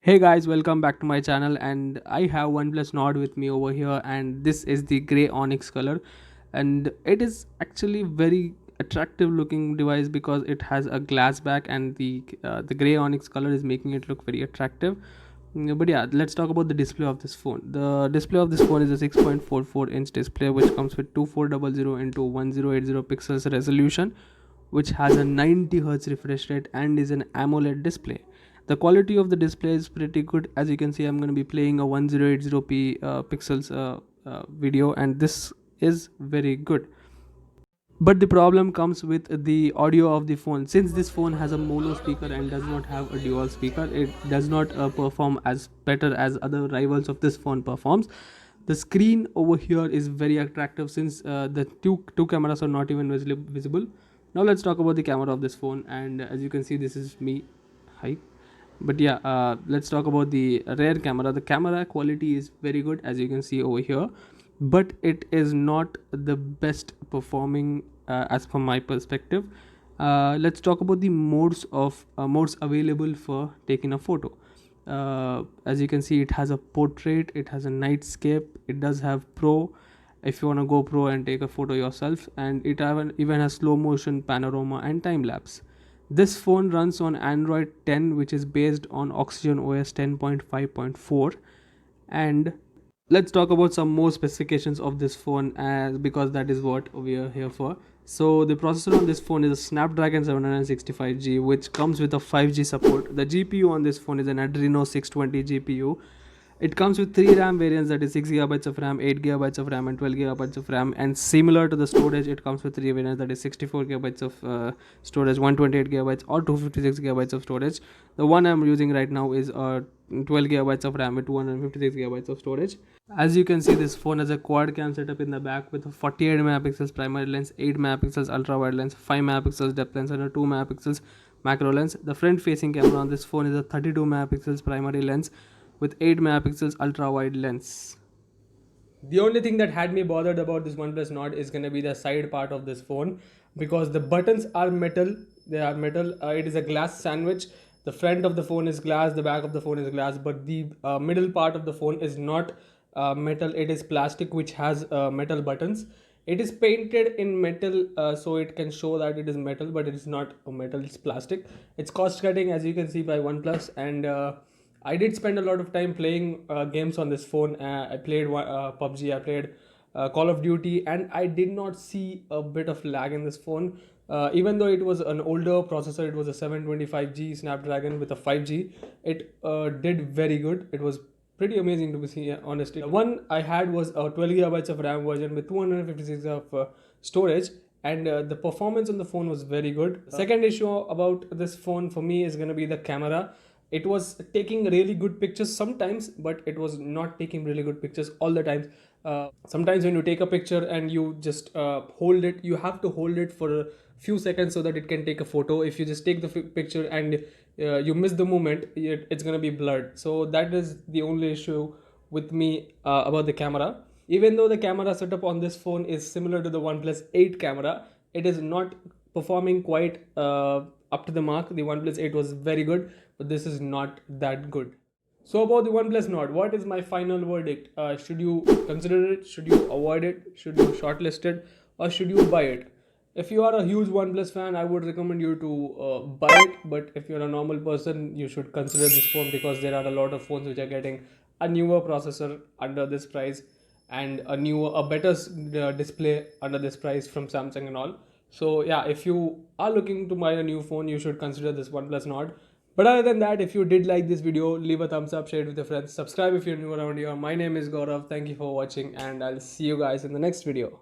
Hey guys, welcome back to my channel, and I have OnePlus Nord with me over here, and this is the gray onyx color, and it is actually very attractive looking device because it has a glass back, and the gray onyx color is making it look very attractive. But yeah, let's talk about the display of this phone. The display of this phone is a 6.44-inch display which comes with 2400 into 1080 pixels resolution, which has a 90 Hz refresh rate and is an AMOLED display. The quality of the display is pretty good. As you can see, I'm going to be playing a 1080p pixels video, and this is very good. But the problem comes with the audio of the phone. Since this phone has a mono speaker and does not have a dual speaker, it does not perform as better as other rivals of this phone performs. The screen over here is very attractive since the two cameras are not even visible. Now let's talk about the camera of this phone, and as you can see, this is me. Hi. But yeah, let's talk about the rear camera. The camera quality is very good, as you can see over here, but it is not the best performing as per my perspective. Let's talk about the modes available for taking a photo. As you can see, it has a portrait, it has a nightscape, it does have pro if you want to go pro and take a photo yourself, and it even has slow motion, panorama, and time lapse. This phone runs on Android 10, which is based on Oxygen OS 10.5.4. And let's talk about some more specifications of this phone, as because that is what we are here for. So the processor on this phone is a Snapdragon 765G, which comes with a 5G support. The GPU on this phone is an Adreno 620 GPU. It comes with three RAM variants, that is 6 GB of RAM, 8 GB of RAM, and 12 GB of RAM. And similar to the storage, it comes with three variants, that is 64 GB of storage, 128 GB, or 256 GB of storage. The one I'm using right now is 12 GB of RAM with 256 GB of storage. As you can see, this phone has a quad cam setup in the back with a 48 megapixels primary lens, 8 megapixels ultra wide lens, 5 megapixels depth lens, and a 2 megapixels macro lens. The front facing camera on this phone is a 32 megapixels primary lens with 8 megapixels ultra wide lens. The only thing that had me bothered about this OnePlus Nord is going to be the side part of this phone, because the buttons are metal. They are metal. It is a glass sandwich. The front of the phone is glass, the back of the phone is glass, but the middle part of the phone is not metal. It is plastic, which has metal buttons. It is painted in metal, so it can show that it is metal, but it is not a metal, it's plastic. It's cost cutting, as you can see, by OnePlus. And I did spend a lot of time playing games on this phone. I played PUBG, I played Call of Duty, and I did not see a bit of lag in this phone. Even though it was an older processor, it was a 725G Snapdragon with a 5G. It did very good. It was pretty amazing to see, honestly. The one I had was a 12 GB of RAM version with 256 of storage, and the performance on the phone was very good. Second issue about this phone for me is going to be the camera. It was taking really good pictures sometimes, but it was not taking really good pictures all the time. Sometimes when you take a picture and you just hold it, you have to hold it for a few seconds so that it can take a photo. If you just take the picture and you miss the moment, it's going to be blurred. So that is the only issue with me about the camera. Even though the camera setup on this phone is similar to the OnePlus 8 camera, it is not performing quite up to the mark. The OnePlus 8 was very good, but this is not that good. So about the OnePlus Nord, what is my final verdict? Should you consider it? Should you avoid it? Should you shortlist it? Or should you buy it? If you are a huge OnePlus fan, I would recommend you to buy it. But if you're a normal person, you should consider this phone, because there are a lot of phones which are getting a newer processor under this price, and a better display under this price from Samsung and all. So yeah, if you are looking to buy a new phone, you should consider this OnePlus Nord. But other than that, if you did like this video, leave a thumbs up, share it with your friends, subscribe if you're new around here. My name is Gaurav. Thank you for watching, and I'll see you guys in the next video.